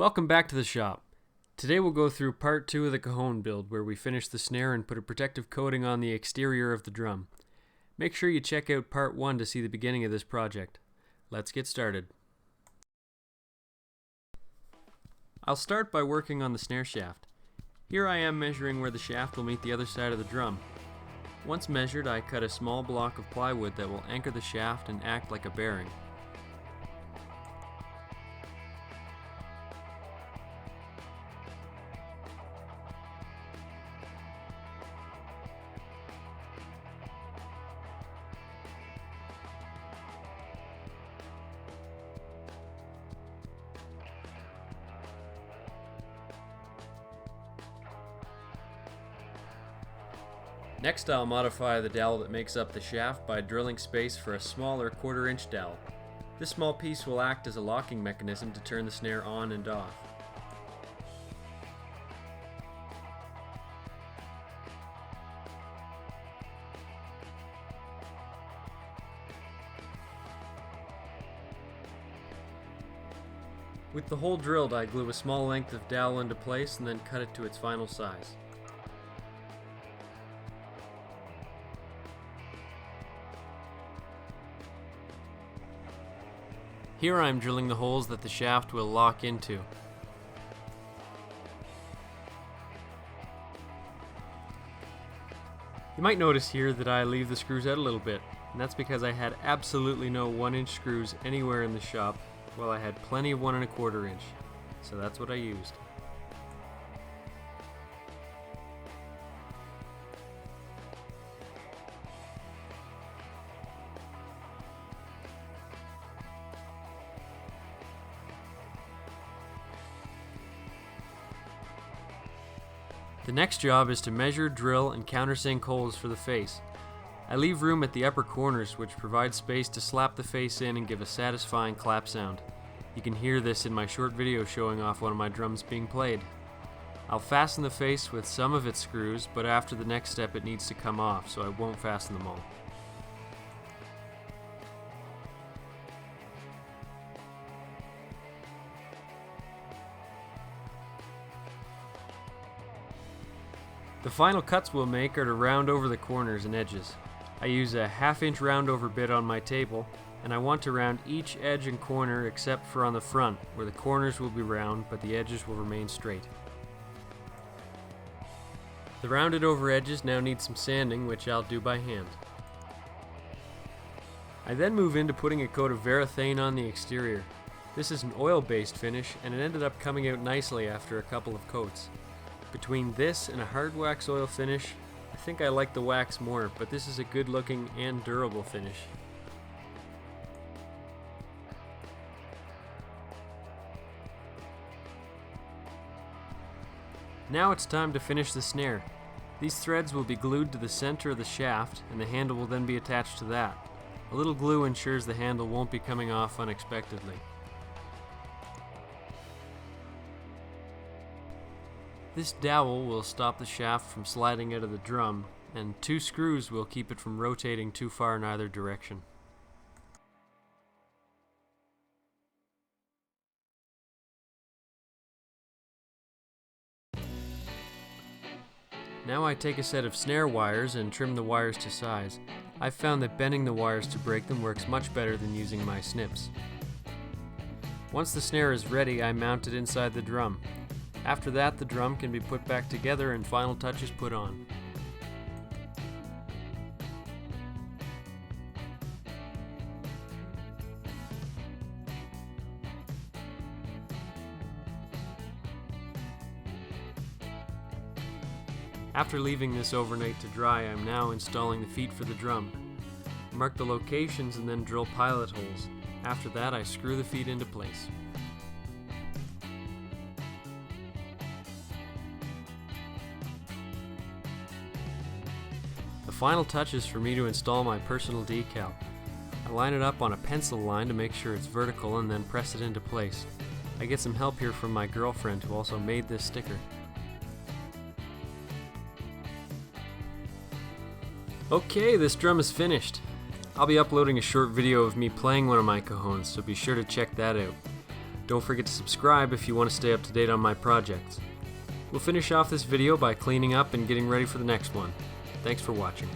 Welcome back to the shop. Today we'll go through part 2 of the Cajon build, where we finish the snare and put a protective coating on the exterior of the drum. Make sure you check out part 1 to see the beginning of this project. Let's get started. I'll start by working on the snare shaft. Here I am measuring where the shaft will meet the other side of the drum. Once measured, I cut a small block of plywood that will anchor the shaft and act like a bearing. Next, I'll modify the dowel that makes up the shaft by drilling space for a smaller 1/4 inch dowel. This small piece will act as a locking mechanism to turn the snare on and off. With the hole drilled, I glue a small length of dowel into place and then cut it to its final size. Here I am drilling the holes that the shaft will lock into. You might notice here that I leave the screws out a little bit, and that's because I had absolutely no 1-inch screws anywhere in the shop, while I had plenty of 1 1/4 inch, so that's what I used. The next job is to measure, drill, and countersink holes for the face. I leave room at the upper corners, which provides space to slap the face in and give a satisfying clap sound. You can hear this in my short video showing off one of my drums being played. I'll fasten the face with some of its screws, but after the next step it needs to come off, so I won't fasten them all. The final cuts we'll make are to round over the corners and edges. I use a 1/2 inch round over bit on my table, and I want to round each edge and corner except for on the front, where the corners will be round but the edges will remain straight. The rounded over edges now need some sanding, which I'll do by hand. I then move into putting a coat of varathane on the exterior. This is an oil-based finish, and it ended up coming out nicely after a couple of coats. Between this and a hard wax oil finish, I think I like the wax more, but this is a good looking and durable finish. Now it's time to finish the snare. These threads will be glued to the center of the shaft, and the handle will then be attached to that. A little glue ensures the handle won't be coming off unexpectedly. This dowel will stop the shaft from sliding out of the drum, and 2 screws will keep it from rotating too far in either direction. Now I take a set of snare wires and trim the wires to size. I've found that bending the wires to break them works much better than using my snips. Once the snare is ready, I mount it inside the drum. After that, the drum can be put back together and final touches put on. After leaving this overnight to dry, I'm now installing the feet for the drum. Mark the locations and then drill pilot holes. After that, I screw the feet into place. The final touch is for me to install my personal decal. I line it up on a pencil line to make sure it's vertical and then press it into place. I get some help here from my girlfriend, who also made this sticker. Okay, this drum is finished. I'll be uploading a short video of me playing one of my Cajons, so be sure to check that out. Don't forget to subscribe if you want to stay up to date on my projects. We'll finish off this video by cleaning up and getting ready for the next one. Thanks for watching.